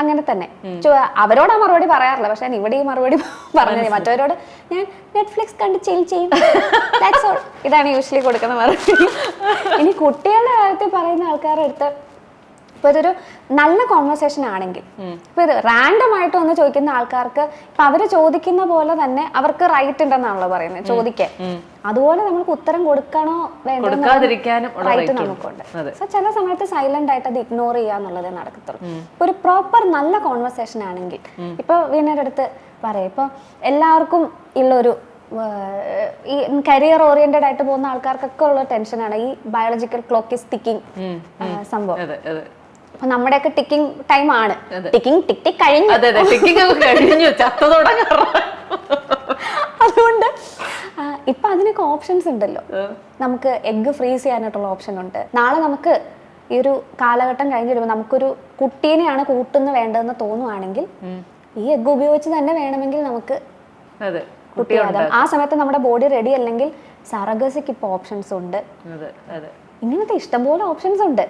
അങ്ങനെ തന്നെ അവരോട് ആ മറുപടി പറയാറില്ല, പക്ഷെ ഞാൻ ഇവിടെ ഈ മറുപടി പറഞ്ഞത് മറ്റവരോട് ഞാൻ നെറ്റ്ഫ്ലിക്സ് കണ്ട് ചിൽ ചെയ്യും, ഇതാണ് യൂഷ്വലി കൊടുക്കുന്ന മറുപടി. ഇനി കുട്ടികളുടെ കാര്യത്തിൽ പറയുന്ന ആൾക്കാരുടെ അടുത്ത് ഇപ്പൊ ഇതൊരു നല്ല കോൺവെർസേഷൻ ആണെങ്കിൽ, ഇപ്പൊ ഇത് റാൻഡം ആയിട്ട് വന്ന് ചോദിക്കുന്ന ആൾക്കാർക്ക് ഇപ്പൊ അവര് ചോദിക്കുന്ന പോലെ തന്നെ അവർക്ക് റൈറ്റ് ഉണ്ടെന്നാണല്ലോ പറയുന്നത് ചോദിക്കാൻ. അതുപോലെ നമുക്ക് ഉത്തരം കൊടുക്കണോ വേണ്ടോ റൈറ്റ് നമുക്കുണ്ട്. സോ ചില സമയത്ത് സൈലന്റ് ആയിട്ട് അത് ഇഗ്നോർ ചെയ്യാന്നുള്ളതേ നടക്കത്തുള്ളൂ. ഇപ്പൊ ഒരു പ്രോപ്പർ നല്ല കോൺവെർസേഷൻ ആണെങ്കിൽ, ഇപ്പൊ വീണയുടെ അടുത്ത് പറയാം, ഇപ്പൊ എല്ലാവർക്കും ഉള്ളൊരു ഈ കരിയർ ഓറിയന്റഡ് ആയിട്ട് പോകുന്ന ആൾക്കാർക്കൊക്കെ ഉള്ള ടെൻഷനാണ് ഈ ബയോളജിക്കൽ ക്ലോക്ക് ഈസ് ടിക്കിംഗ് സംഭവം. അപ്പൊ നമ്മുടെയൊക്കെ ടിക്കിംഗ് ടൈം ആണ്. ടിക്ക് കഴിഞ്ഞു. അതുകൊണ്ട് ഇപ്പൊ അതിനൊക്കെ ഓപ്ഷൻസ് ഉണ്ടല്ലോ. നമുക്ക് എഗ്ഗ് ഫ്രീസ് ചെയ്യാനായിട്ടുള്ള ഓപ്ഷൻ ഉണ്ട്. നാളെ നമുക്ക് ഈ ഒരു കാലഘട്ടം കഴിഞ്ഞ് വരുമ്പോൾ നമുക്കൊരു കുട്ടീനെയാണ് കൂട്ടുന്ന വേണ്ടതെന്ന് തോന്നുവാണെങ്കിൽ ഈ എഗ്ഗ് ഉപയോഗിച്ച് തന്നെ വേണമെങ്കിൽ നമുക്ക് കുട്ടിയാകാം. ആ സമയത്ത് നമ്മുടെ ബോഡി റെഡി അല്ലെങ്കിൽ സറഗസിക്ക് ഇപ്പൊ ഓപ്ഷൻസ് ഉണ്ട്. ഇങ്ങനത്തെ ഇഷ്ടംപോലെ ഓപ്ഷൻസ് ഉണ്ട്.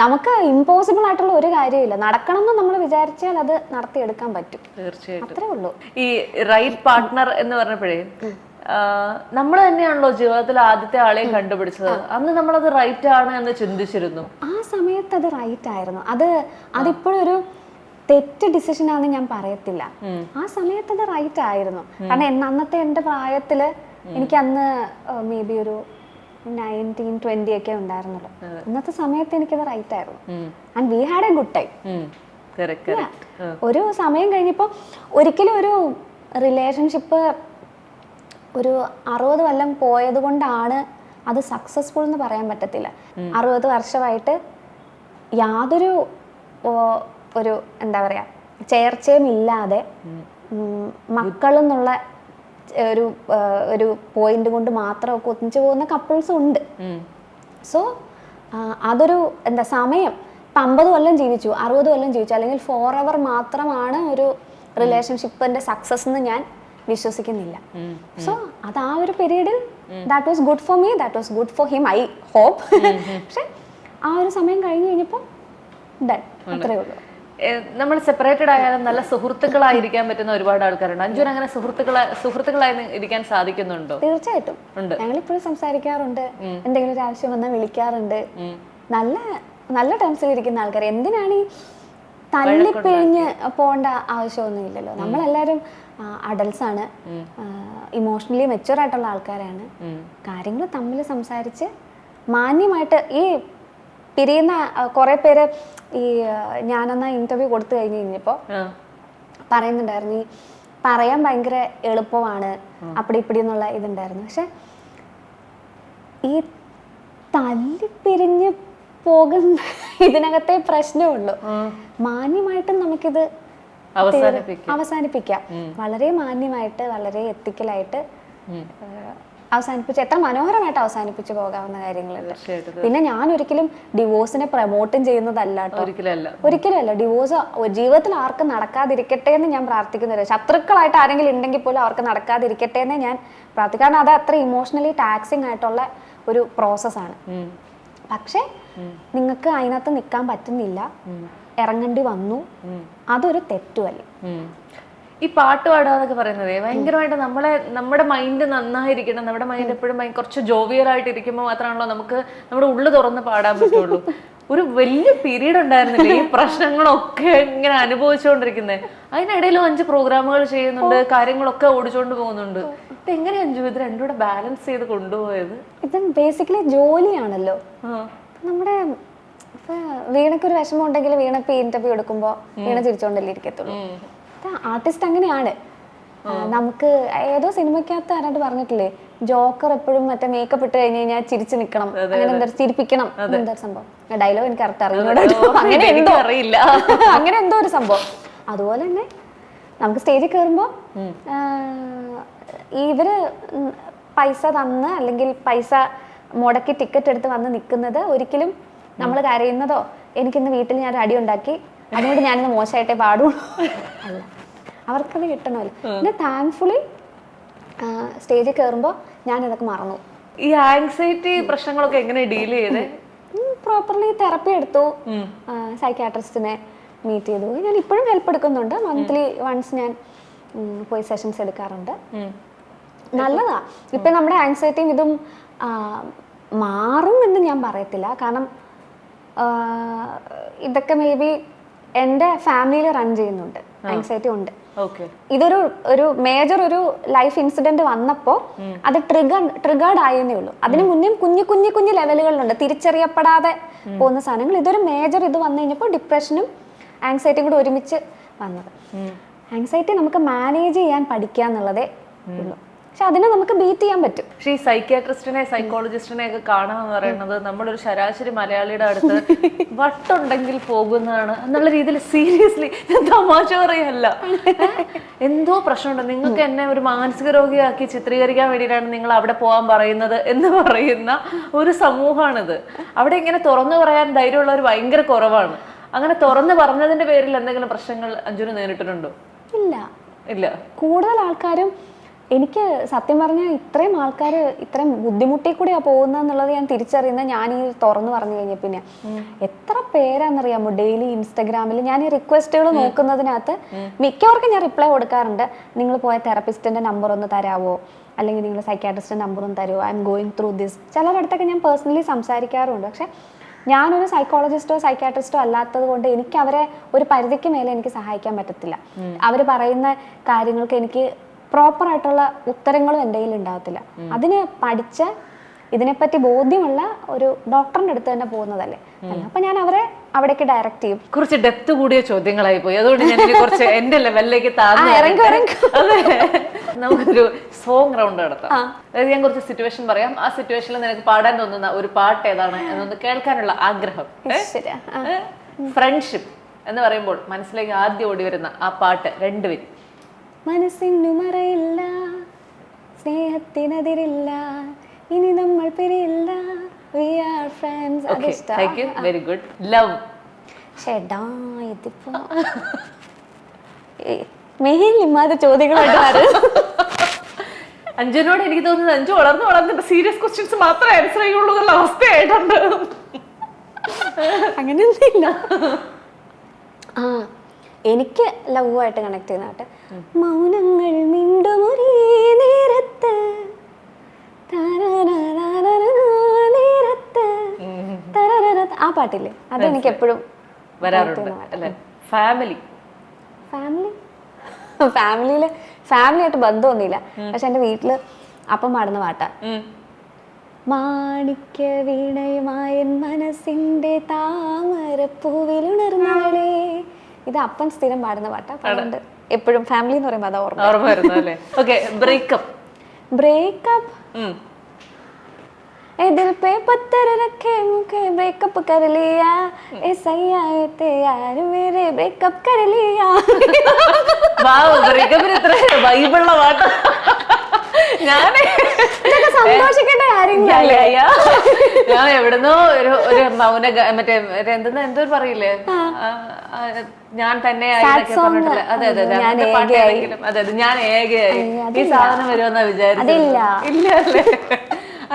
നമുക്ക് ഇമ്പോസിബിൾ ആയിട്ടുള്ള ഒരു കാര്യമില്ല. നടക്കണം എന്ന് നമ്മൾ വിചാരിച്ചാൽ അത് നടത്തിയെടുക്കാൻ പറ്റും. തീർച്ചയായിട്ടും. അത്രേ ഉള്ളൂ. ഈ റൈറ്റ് പാർട്ട്ണർ എന്ന് പറഞ്ഞപ്പോഴേ നമ്മൾ തന്നെയാണല്ലോ ജീവിതത്തിൽ ആദ്യത്തെ ആളെയും കണ്ടുപിടിച്ചത്. അന്ന് നമ്മളത് റൈറ്റ് ആണ് എന്ന് ചിന്തിച്ചിരുന്നു. ആ സമയത്ത് അത് റൈറ്റ് ആയിരുന്നു. അതിപ്പോഴൊരു തെറ്റ് ഡിസിഷൻ ആണെന്ന് ഞാൻ പറയത്തില്ല. ആ സമയത്ത് അത് റൈറ്റ് ആയിരുന്നു. കാരണം അന്നത്തെ എൻ്റെ പ്രായത്തില് എനിക്ക് അന്ന് മേ ബി ഒരു 19-20 ഒക്കെ ഉണ്ടായിരുന്നുള്ളൂ. ഇന്നത്തെ സമയത്ത് എനിക്കത് റൈറ്റ് ആയിരുന്നു. And we had A good time. ഒരു സമയം കഴിഞ്ഞപ്പോൾ ഒരിക്കലും ഒരു റിലേഷൻഷിപ്പ് ഒരു 60 കൊല്ലം പോയത് കൊണ്ടാണ് അത് സക്സസ്ഫുൾ എന്ന് പറയാൻ പറ്റത്തില്ല. 60 വർഷമായിട്ട് യാതൊരു ഒരു എന്താ പറയാ ചേർച്ചയും ഇല്ലാതെ മക്കളെന്നുള്ള ഒരു പോയിന്റ് കൊണ്ട് മാത്രമൊക്കെ ഒന്നിച്ചു പോകുന്ന കപ്പിൾസും ഉണ്ട്. സോ അതൊരു എന്താ സമയം 50 കൊല്ലം ജീവിച്ചു, 60 കൊല്ലം ജീവിച്ചു, അല്ലെങ്കിൽ ഫോർ എവർ മാത്രമാണ് ഒരു റിലേഷൻഷിപ്പിന്റെ സക്സസ് എന്ന് ഞാൻ വിശ്വസിക്കുന്നില്ല. സോ അത് ആ ഒരു പീരീഡിൽ that was good for me, that was good for him, I hope. പക്ഷെ ആ ഒരു സമയം കഴിഞ്ഞ് കഴിഞ്ഞപ്പോൾ ഡൺ, അത്രേ ഉള്ളൂ. നമ്മൾ സെപ്പറേറ്റഡ് ആയാലും നല്ല സുഹൃത്തുക്കളായിരിക്കാൻ പറ്റുന്ന ഒരുപാട് ആൾക്കാരുണ്ട്. അഞ്ജുന് അങ്ങനെ സുഹൃത്തുക്കളായി ഇരിക്കാൻ സാധിക്കുന്നുണ്ടോ? തീർച്ചയായിട്ടും. ഞങ്ങളിപ്പോഴും സംസാരിക്കാറുണ്ട്, എന്തെങ്കിലും ഒരു ആവശ്യം വന്നാൽ വിളിക്കാറുണ്ട്. നല്ല നല്ല ടേംസിൽ ഇരിക്കുന്ന ആൾക്കാർ. എന്തിനാണ് ഈ തല്ലിപ്പിഴിഞ്ഞ് പോകേണ്ട ആവശ്യമൊന്നും ഇല്ലല്ലോ. നമ്മളെല്ലാവരും അഡൽട്സ് ആണ്, ഇമോഷണലി മെച്യൂർ ആയിട്ടുള്ള ആൾക്കാരാണ്. കാര്യങ്ങൾ തമ്മിൽ സംസാരിച്ച് മാന്യമായിട്ട് ഈ പിരിയുന്ന കുറെ പേര് ഈ ഞാനെന്നാ ഇന്റർവ്യൂ കൊടുത്തു കഴിഞ്ഞപ്പോൾ പറയുന്നുണ്ടായിരുന്നു, ഈ പറയാൻ ഭയങ്കര എളുപ്പമാണ് അപ്പടി ഇപ്പിടി എന്നുള്ള ഇതുണ്ടായിരുന്നു. പക്ഷെ ഈ തല്ലിപ്പിരിഞ്ഞ് പോകുന്ന ഇതിനകത്തെ പ്രശ്നമുള്ളൂ. മാന്യമായിട്ടും നമുക്കിത് അവസാനിപ്പിക്കാം. വളരെ മാന്യമായിട്ട്, വളരെ എത്തിക്കലായിട്ട് അവസാനിപ്പിച്ച്, എത്ര മനോഹരമായിട്ട് അവസാനിപ്പിച്ച് പോകാവുന്ന കാര്യങ്ങളുണ്ട്. പിന്നെ ഞാൻ ഒരിക്കലും ഡിവോഴ്സിനെ പ്രൊമോട്ടും ചെയ്യുന്നതല്ല കേട്ടോ, ഒരിക്കലും അല്ല. ഡിവോഴ്സ് ജീവിതത്തിൽ ആർക്കും നടക്കാതിരിക്കട്ടെ എന്ന് ഞാൻ പ്രാർത്ഥിക്കുന്നില്ല. ശത്രുക്കളായിട്ട് ആരെങ്കിലും ഉണ്ടെങ്കിൽ പോലും അവർക്ക് നടക്കാതിരിക്കട്ടെ എന്ന് ഞാൻ പ്രാർത്ഥിക്കും. കാരണം അത് അത്ര ഇമോഷണലി ടാക്സിങ് ആയിട്ടുള്ള ഒരു പ്രോസസ്സാണ്. പക്ഷെ നിങ്ങൾക്ക് അതിനകത്ത് നിൽക്കാൻ പറ്റുന്നില്ല, ഇറങ്ങേണ്ടി വന്നു, അതൊരു തെറ്റുമല്ല. ഈ പാട്ട് പാടാന്നൊക്കെ പറയുന്നത് ഭയങ്കരമായിട്ട് നമ്മുടെ മൈൻഡ് നന്നായിരിക്കണം. നമ്മുടെ മൈൻഡ് എപ്പോഴും കുറച്ച് ജോവിയലായിട്ട് ഇരിക്കുമ്പോൾ മാത്രമാണല്ലോ നമുക്ക് നമ്മുടെ ഉള്ളു തുറന്ന് പാടാൻ പറ്റുള്ളൂ. ഒരു വലിയ പീരീഡ് ഉണ്ടായിരുന്നില്ലേ ഈ പ്രശ്നങ്ങളൊക്കെ ഇങ്ങനെ അനുഭവിച്ചുകൊണ്ടിരിക്കുന്നത്. അതിനിടയിലും 5 പ്രോഗ്രാമുകൾ ചെയ്യുന്നുണ്ട്, കാര്യങ്ങളൊക്കെ ഓടിച്ചോണ്ട് പോകുന്നുണ്ട്. ഇതെങ്ങനെ അഞ്ജു ഇത് രണ്ടും കൂടെ ബാലൻസ് ചെയ്ത് കൊണ്ടുപോയത്? ഇത് ബേസിക്കലി ജോലിയാണല്ലോ. നമ്മുടെ വീണക്കൊരു വിഷമം ഉണ്ടെങ്കിൽ വീണ ഇന്റർവ്യൂ എടുക്കുമ്പോൾ വീണ ചിരിച്ചോണ്ടല്ലേ ഇരിക്കത്തുള്ളൂ. ആർട്ടിസ്റ്റ് അങ്ങനെയാണ്. നമുക്ക് ഏതോ സിനിമയ്ക്കകത്ത് ആരാണ്ട് പറഞ്ഞിട്ടില്ലേ, ജോക്കർ എപ്പോഴും മറ്റേ മേക്കപ്പ് ഇട്ട് കഴിഞ്ഞ് കഴിഞ്ഞാൽ ചിരിച്ചു നിൽക്കണം, അങ്ങനെ എന്താ ചിരിപ്പിക്കണം എന്തൊരു സംഭവം. ഡയലോഗ് എനിക്ക് കറക്റ്റ് അറിയില്ല, അങ്ങനെ എന്തോ ഒരു സംഭവം. അതുപോലെ തന്നെ നമുക്ക് സ്റ്റേജിൽ കയറുമ്പോൾ ഇവര് പൈസ തന്ന് അല്ലെങ്കിൽ പൈസ മുടക്കി ടിക്കറ്റ് എടുത്ത് വന്ന് നിൽക്കുന്നത് ഒരിക്കലും നമ്മൾ കരയുന്നതോ എനിക്കിന്ന് വീട്ടിൽ ഞാൻ അടി ഉണ്ടാക്കി അതുകൊണ്ട് ഞാനിന്ന് മോശമായിട്ടേ പാടുള്ളൂ അല്ല, അവർക്കത് കിട്ടണമല്ലോ. പിന്നെ താങ്ക്ഫുള്ളി സ്റ്റേജിൽ കയറുമ്പോൾ ഞാൻ ഇതൊക്കെ മറന്നു. ഈ ആങ്സൈറ്റി പ്രശ്നങ്ങളൊക്കെ എങ്ങനെ ഡീൽ ചെയ്തേ? പ്രോപ്പർലി തെറപ്പി എടുത്തു, സൈക്യാട്രിസ്റ്റിനെ മീറ്റ് ചെയ്തു. ഞാൻ ഇപ്പോഴും ഹെൽപ്പ് എടുക്കുന്നുണ്ട്. മന്ത്ലി വൺസ് ഞാൻ പോയി സെഷൻസ് എടുക്കാറുണ്ട്. നല്ലതാ. ഇപ്പൊ നമ്മുടെ ആങ്സൈറ്റിയും ഇതും മാറും എന്ന് ഞാൻ പറയത്തില്ല. കാരണം ഇതൊക്കെ മേ ബി എൻ്റെ ഫാമിലിയിൽ റൺ ചെയ്യുന്നുണ്ട്, ആങ്സൈറ്റി ഉണ്ട്. ഇതൊരു മേജർ ഒരു ലൈഫ് ഇൻസിഡന്റ് വന്നപ്പോൾ അത് ട്രിഗേർഡ് ആയെന്നേ ഉള്ളൂ. അതിന് മുന്നേ കുഞ്ഞു ലെവലുകളിലുണ്ട് തിരിച്ചറിയപ്പെടാതെ പോകുന്ന സാധനങ്ങൾ. ഇതൊരു മേജർ ഇത് വന്നു കഴിഞ്ഞപ്പോൾ ഡിപ്രഷനും ആങ്സൈറ്റിയും കൂടെ ഒരുമിച്ച് വന്നത്. ആങ്സൈറ്റി നമുക്ക് മാനേജ് ചെയ്യാൻ പഠിക്കുക എന്നുള്ളതേ ഉള്ളൂ. പക്ഷെ അതിനെ നമുക്ക് ബീറ്റ് ചെയ്യാൻ പറ്റും. പക്ഷേ ഈ സൈക്യാട്രിസ്റ്റിനെ സൈക്കോളജിസ്റ്റിനെ ഒക്കെ കാണാന്ന് പറയുന്നത് നമ്മളൊരു ശരാശരി മലയാളിയുടെ അടുത്ത് വട്ടുണ്ടെങ്കിൽ പോകുന്നതാണ് എന്നുള്ള രീതിയിൽ സീരിയസ്ലി തമാശ പറയല്ല. എന്തോ പ്രശ്നമുണ്ട്, നിങ്ങൾക്ക് എന്നെ ഒരു മാനസിക രോഗിയാക്കി ചിത്രീകരിക്കാൻ വേണ്ടിയിട്ടാണ് നിങ്ങൾ അവിടെ പോകാൻ പറയുന്നത് എന്ന് പറയുന്ന ഒരു സമൂഹമാണിത്. അവിടെ ഇങ്ങനെ തുറന്നു പറയാൻ ധൈര്യമുള്ളവർ ഭയങ്കര കുറവാണ്. അങ്ങനെ തുറന്നു പറഞ്ഞതിന്റെ പേരിൽ എന്തെങ്കിലും പ്രശ്നങ്ങൾ അഞ്ജുന് നേരിട്ടിട്ടുണ്ടോ? ഇല്ല. കൂടുതൽ ആൾക്കാരും എനിക്ക് സത്യം പറഞ്ഞാൽ ഇത്രയും ആൾക്കാർ ഇത്രയും ബുദ്ധിമുട്ടി കൂടിയാണ് പോകുന്നതെന്നുള്ളത് ഞാൻ തിരിച്ചറിയുന്നത് ഞാൻ ഈ തുറന്നു പറഞ്ഞു കഴിഞ്ഞ പിന്നെ എത്ര പേരാണെന്നറിയാമോ ഡെയിലി ഇൻസ്റ്റഗ്രാമിൽ ഞാൻ ഈ റിക്വസ്റ്റുകൾ നോക്കുന്നതിനകത്ത് മിക്കവർക്കും ഞാൻ റിപ്ലൈ കൊടുക്കാറുണ്ട്. നിങ്ങൾ പോയ തെറപ്പിസ്റ്റിന്റെ നമ്പർ ഒന്ന് തരാമോ, അല്ലെങ്കിൽ നിങ്ങൾ സൈക്കാട്രിസ്റ്റിന്റെ നമ്പർ ഒന്ന് തരുമോ, I am going through this. ചിലരടുത്തൊക്കെ ഞാൻ പേഴ്സണലി സംസാരിക്കാറുണ്ട്. പക്ഷെ ഞാനൊരു സൈക്കോളജിസ്റ്റോ സൈക്കാട്രിസ്റ്റോ അല്ലാത്തത് കൊണ്ട് എനിക്ക് അവരെ ഒരു പരിധിക്ക് മേലെ എനിക്ക് സഹായിക്കാൻ പറ്റത്തില്ല. അവർ പറയുന്ന കാര്യങ്ങൾക്ക് എനിക്ക് പ്രോപ്പറായിട്ടുള്ള ഉത്തരങ്ങളും എൻ്റെ കയ്യിൽ ഉണ്ടാകത്തില്ല. അതിന് പഠിച്ച ഇതിനെപ്പറ്റി ബോധ്യമുള്ള ഒരു ഡോക്ടറിന്റെ അടുത്ത് തന്നെ പോകുന്നതല്ലേ. അപ്പൊ ഞാൻ അവരെ അവിടേക്ക് ഡയറക്റ്റ് ചെയ്യും. കുറച്ച് ഡെപ്ത് കൂടിയ ചോദ്യങ്ങളായി പോയി, അതുകൊണ്ട് ഞാൻ കുറച്ച് എന്റെ ലെവലിലേക്ക് നമുക്കൊരു സോങ് റൗണ്ട് നടത്താം. അതായത് ഞാൻ കുറച്ച് സിറ്റുവേഷൻ പറയാം, ആ സിറ്റുവേഷനിൽ നിനക്ക് പാടാൻ തോന്നുന്ന ഒരു പാട്ട് ഏതാണ് എന്നൊന്ന് കേൾക്കാനുള്ള ആഗ്രഹം. ഫ്രണ്ട്ഷിപ്പ് എന്ന് പറയുമ്പോൾ മനസ്സിലേക്ക് ആദ്യം ഓടി വരുന്ന ആ പാട്ട് 2 വരി. മനസ്സിനു മറയില്ല, സ്നേഹത്തിനെതിരില്ല, ഇനി നമ്മൾ പിരിയില്ല, we are friends. Thank you, very good. Love. ഷെടാ ഇതിപ്പോ മെയിൻ ചോദ്യങ്ങളായിട്ട് വരും. അഞ്ജുനോട് എനിക്ക് തോന്നുന്നത് അഞ്ജു വളർന്ന് സീരിയസ് ക്വസ്റ്റ്യൻസ് മാത്രമേ ആൻസർ ചെയ്യുള്ളൂ എന്നുള്ള അവസ്ഥയായിട്ടുണ്ട്. അങ്ങനെയൊന്നുമില്ല. എനിക്ക് ലവുമായിട്ട് കണക്ട് ചെയ്യുന്ന പാട്ട് മൗനങ്ങൾ മിണ്ടുമൊരേ നേരത്ത് ആ പാട്ടില്ലേ, അതെനിക്ക് എപ്പോഴും വരാറുണ്ട്. ഫാമിലിയായിട്ട് ബന്ധമൊന്നുമില്ല, പക്ഷെ എൻ്റെ വീട്ടില് അപ്പം പാടുന്ന പാട്ടാ. മാണിക്യ വീണയുമായ മനസ്സിന്റെ താമരപ്പൂവിലുണർന്നവളെ. ഇത് അപ്പൻ സ്ഥിരം പാടുന്ന പാട്ടാ. അതുകൊണ്ട് എപ്പോഴും ഫാമിലി എന്ന് പറയുമ്പോൾ അത് ഓർമ്മ വരുന്നു. ബ്രേക്കപ്പ് दिल पे पत्थर रखे मुझे ब्रेकअप कर लिया, ऐसा ही आए थे यार मेरे ब्रेकअप कर लिया. വാവ്, ബ്രേക്കപ്പിന് ഇത്ര വൈബുള്ള പാട്ട്. സന്തോഷിക്കേണ്ട കാര്യങ്ങളല്ലേ. ഞാൻ എവിടുന്നോ ഒരു മൗന മറ്റേ എന്തോ പറയില്ലേ, ഞാൻ തന്നെ പറഞ്ഞിട്ടില്ല. അതെ അതെ ഞാൻ ഏകയായി ഈ സാധനം വരുമെന്നാ വിചാരിച്ചില്ല. ഇല്ല അല്ലേ.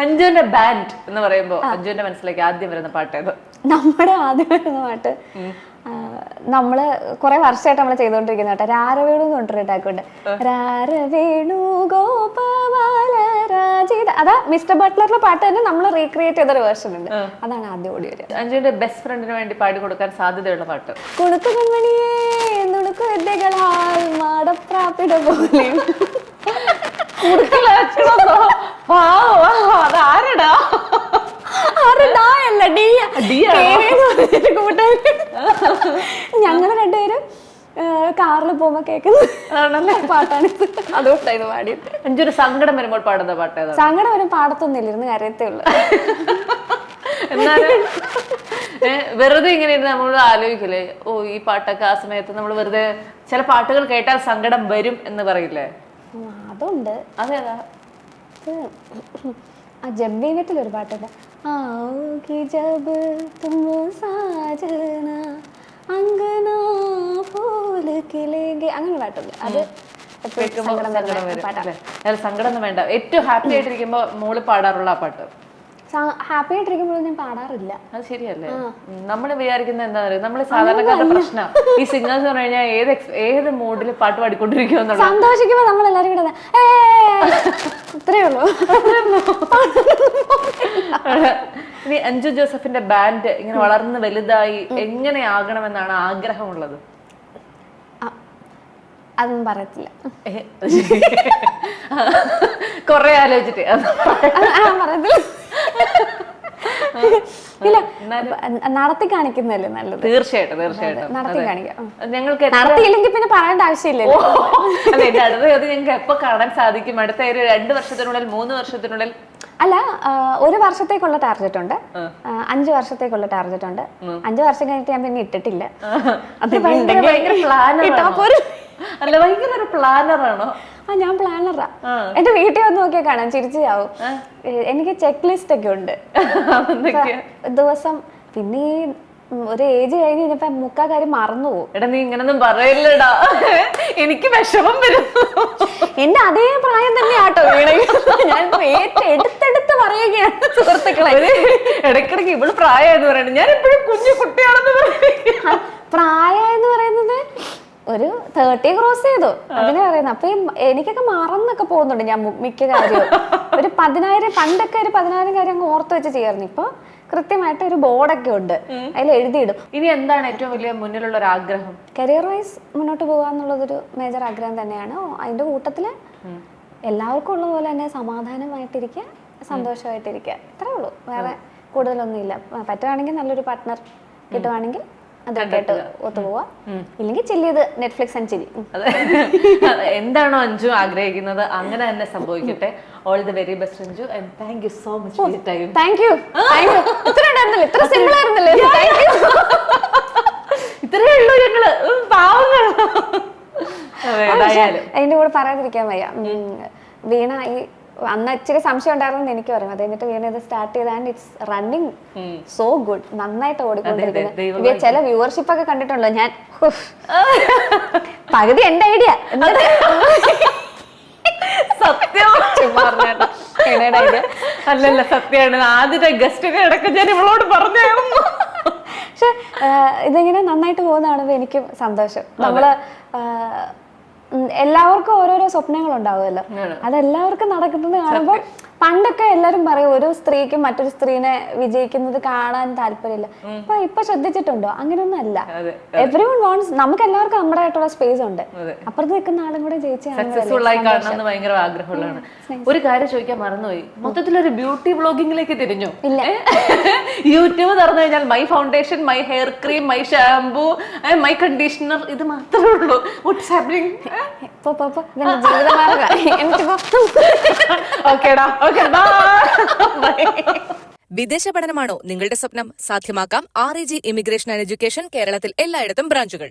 അഞ്ജുവിന്റെ ബാൻഡ് എന്ന് പറയുമ്പോ അഞ്ജുവിന്റെ മനസ്സിലേക്ക് ആദ്യം വരുന്ന പാട്ട് ഏത്? നമ്മുടെ ആദ്യം വരുന്ന പാട്ട് നമ്മള് കുറെ വർഷമായിട്ട് നമ്മള് ചെയ്തോണ്ടിരിക്കുന്ന കേട്ടോ, രാരവേണു കൊണ്ടിട്ടാക്കൊണ്ട് രാരവേണു ഗോപാല രാജീത. അതാ മിസ്റ്റർ ബട്ട്ലറിന്റെ പാട്ട് തന്നെ നമ്മൾ റീക്രിയേറ്റ് ചെയ്തൊരു വേർഷൻ ഉണ്ട്, അതാണ് ആദ്യം ഓടി വരിക. അഞ്ജുവിന്റെ ബെസ്റ്റ് ഫ്രണ്ടിന് വേണ്ടി പാടി കൊടുക്കാൻ സാധ്യതയുള്ള പാട്ട്? കുണുക്കു കൺമണിയേ നുണുക്കു വിദ്യകളാൽ മാടപ്രാപ്പിട പോലെ. ഞങ്ങള് രണ്ടുപേരും കാറിൽ പോകുമ്പോ കേൾക്കുന്ന പാട്ടാണ്, അതുകൊണ്ടാണ് ഇത് പാടിയത്. അഞ്ചൊരു സങ്കടം വരുമ്പോൾ പാടുന്ന പാട്ട്? സങ്കടം വരും പാടത്തൊന്നുമില്ല, ഇരുന്ന് കരയത്തേ ഉള്ളു. എന്നാലും വെറുതെ ഇങ്ങനെ നമ്മൾ ആലോചിക്കില്ലേ, ഓ ഈ പാട്ടൊക്കെ ആ സമയത്ത് നമ്മൾ വെറുതെ ചില പാട്ടുകൾ കേട്ടാൽ സങ്കടം വരും എന്ന് പറയില്ലേ? അതുണ്ട്. അതേതാ? ആ ജബ്ബി വീട്ടിലൊരു പാട്ടുണ്ട്, ആഊകി ജബ് തും സാജന അംഗനാ ഫൂൽ കിലേഗെ, അങ്ങനെ പാട്ടുണ്ട്. അത് സങ്കടം വേണ്ട. ഏറ്റവും ഹാപ്പി ആയിട്ടിരിക്കുമ്പോ മോള് പാടാറുള്ള ആ പാട്ട്? ഹാപ്പി ആയിട്ടിരിക്കുമ്പോൾ ഞാൻ പാടാറില്ല. അത് ശരിയല്ലേ. നമ്മൾ വിചാരിക്കുന്നത് എന്താ പറയുക, നമ്മള് സാധാരണക്കാരുടെ പ്രശ്നം ഈ സിംഗേഴ്സ് പറഞ്ഞു കഴിഞ്ഞാൽ ഏത് മൂഡിൽ പാട്ട് പാടിക്കൊണ്ടിരിക്കും. സന്തോഷിക്കുമ്പോ നമ്മൾ എല്ലാരും കൂടെ ഇത്രേ ഉള്ളൂ. ഇനി അഞ്ജു ജോസഫിന്റെ ബാൻഡ് ഇങ്ങനെ വളർന്ന് വലുതായി എങ്ങനെയാകണമെന്നാണ് ആഗ്രഹമുള്ളത്? അതൊന്നും പറയത്തില്ല. കൊറേ ആലോചിച്ചിട്ട് പറയത്തില്ല. ഇല്ല, നടത്തി കാണിക്കുന്നതല്ലേ നല്ലത്. തീർച്ചയായിട്ടും നടത്തി കാണിക്കാം. ഞങ്ങൾക്ക് നടത്തിയില്ലെങ്കിൽ പിന്നെ പറയേണ്ട ആവശ്യമില്ലല്ലോ. അല്ല, എന്റെ അടുത്ത ചോദ്യം ഞങ്ങൾക്ക് എപ്പോ കാണാൻ സാധിക്കും? അടുത്ത ഒരു 2 വർഷത്തിനുള്ളിൽ 3 വർഷത്തിനുള്ളിൽ? അല്ല, 1 വർഷത്തേക്കുള്ള ടാർഗറ്റ് ഉണ്ട്, 5 വർഷത്തേക്കുള്ള ടാർഗറ്റ് ഉണ്ട്. 5 വർഷം കഴിഞ്ഞിട്ട് ഞാൻ പിന്നെ ഇട്ടിട്ടില്ല. അല്ല, ഭയങ്കര ഒരു പ്ലാനറാണോ? ആ, ഞാൻ പ്ലാനറാ. എന്റെ വീട്ടിൽ വന്ന് നോക്കിയാൽ കാണാൻ ചിരിച്ചാവും. എനിക്ക് ചെക്ക് ലിസ്റ്റ് ഒക്കെ ഉണ്ട് ദിവസം. പിന്നെ ഒരു ഏജ് കഴിഞ്ഞ് കഴിഞ്ഞപ്പോ മുക്കാ കാര്യം മറന്നു പോകും. എടാ നീ ഇങ്ങനൊന്നും പറയില്ലടാ, എനിക്ക് വിഷമം വരും. എന്റെ അതേ പ്രായം തന്നെയാട്ടോ വീണ. ഞാൻ എടുത്തെടുത്ത് പറയുകയാണ് സുഹൃത്തുക്കളെ. ഇടയ്ക്കിടയ്ക്ക് ഇവള് പ്രായമായെന്ന് പറയുന്നത്, ഞാൻ എപ്പോഴും കുഞ്ഞു കുട്ടിയാണെന്ന് പറയുന്നത്. പ്രായം എന്ന് പറയുന്നത് ഒരു 30 ക്രോസ് ചെയ്തു അതിനെ പറയുന്നത്. അപ്പൊ എനിക്കൊക്കെ മറന്നൊക്കെ പോകുന്നുണ്ട് ഞാൻ മിക്ക കാര്യവും. ഒരു 10,000 പണ്ടൊക്കെ ഒരു 10,000 കാര്യം അങ്ങ് ഓർത്ത് വെച്ച് ചെയ്യാറുണ്ട്. ഇപ്പൊ കൃത്യമായിട്ട് ഒരു ബോർഡൊക്കെ ഉണ്ട്, അതിൽ എഴുതിയിടും. ഇനി എന്താണ് ഏറ്റവും വലിയ മുന്നിലുള്ള ഒരു ആഗ്രഹം? കരിയർ വൈസ് മുന്നോട്ട് പോകുക എന്നുള്ളതൊരു മേജർ ആഗ്രഹം തന്നെയാണ്. അതിന്റെ കൂട്ടത്തില് എല്ലാവർക്കും ഉള്ള പോലെ തന്നെ സമാധാനമായിട്ടിരിക്കുക, സന്തോഷമായിട്ടിരിക്കുക, ഇത്രേ ഉള്ളൂ. വേറെ കൂടുതലൊന്നും ഇല്ല. പറ്റുവാണെങ്കിൽ നല്ലൊരു പാർട്ട്ണർ കിട്ടുവാണെങ്കിൽ അതൊക്കെ ആയിട്ട് ഒത്തുപോവാ, ഇല്ലെങ്കിൽ ചില്ല് ചെയ്ത് നെറ്റ്ഫ്ലിക്സ് ആൻഡ് ചില്ലി. എന്താണോ അഞ്ജു ആഗ്രഹിക്കുന്നത് അങ്ങനെ തന്നെ സംഭവിക്കട്ടെ. All the very best Anju, and thank you so much for your time. Thank you. ഇത്ര ഉണ്ടായിരുന്നല്ലോ, ഇത്ര സിമ്പിൾ ആയിരുന്നല്ലേ. ഇത്രയേ ഉള്ളൂ ഞങ്ങള് പാവങ്ങൾ. അതിന്റെ കൂടെ പറയാതിരിക്കാൻ വയ്യ. വീണ ഈ അന്ന് ഇച്ചിരി സംശയം ഉണ്ടായിരുന്നു എനിക്ക് പറയും. അത് കഴിഞ്ഞിട്ട് വീണ ഇത് സ്റ്റാർട്ട് ചെയ്ത് and it's running so good. നന്നായിട്ട് ഓടിക്കൊണ്ടിരിക്കുന്നത്. ചില വ്യൂവർഷിപ്പ് ഒക്കെ കണ്ടിട്ടുണ്ടോ ഞാൻ? പകുതി എന്റെ ഐഡിയ. സത്യം ഐഡിയ അല്ലല്ല, സത്യമാണ്. ആദ്യത്തെ ഗസ്റ്റിനെ അടക്കം ഞാൻ ഇവളോട് പറഞ്ഞായിരുന്നു. പക്ഷെ ഇതിങ്ങനെ നന്നായിട്ട് പോകുന്ന കാണുമ്പോൾ എനിക്കും സന്തോഷം. നമ്മള് എല്ലാവർക്കും ഓരോരോ സ്വപ്നങ്ങൾ ഉണ്ടാവുമല്ലോ, അതെല്ലാവർക്കും നടക്കുന്നത് കാണുമ്പോൾ. പണ്ടൊക്കെ എല്ലാരും പറയും ഒരു സ്ത്രീക്ക് മറ്റൊരു സ്ത്രീനെ വിജയിക്കുന്നത് കാണാൻ താല്പര്യമില്ല. ഇപ്പൊ ശ്രദ്ധിച്ചിട്ടുണ്ടോ? അങ്ങനെയൊന്നും അല്ല. എവരിവൺ വാണ്ട്സ്, നമുക്ക് എല്ലാവർക്കും നമ്മുടെ ആയിട്ടുള്ള സ്പേസ് ഉണ്ട്. അപ്പുറത്ത് നിൽക്കുന്ന ആളും കൂടെ സക്സസ്ഫുൾ ആയി കാണണമെന്ന് ഭയങ്കര ആഗ്രഹമുള്ളതാണ്. ഒരു കാര്യം ചോദിക്കാൻ മറന്നുപോയി, മൊത്തത്തിലൊരു ബ്യൂട്ടി വ്ളോഗിംഗിലേക്ക് തിരിഞ്ഞു. യൂട്യൂബ് തുറന്നു കഴിഞ്ഞാൽ my foundation, my hair cream, my shampoo, my conditioner, ഇത് മാത്രമേ ഉള്ളൂ. What's happening? ഓക്കേടാ. വിദേശ പഠനമാണോ നിങ്ങളുടെ സ്വപ്നം? സാധ്യമാക്കാം RAG ഇമിഗ്രേഷൻ ആൻഡ് എഡ്യൂക്കേഷൻ, കേരളത്തിൽ എല്ലായിടത്തും ബ്രാഞ്ചുകൾ.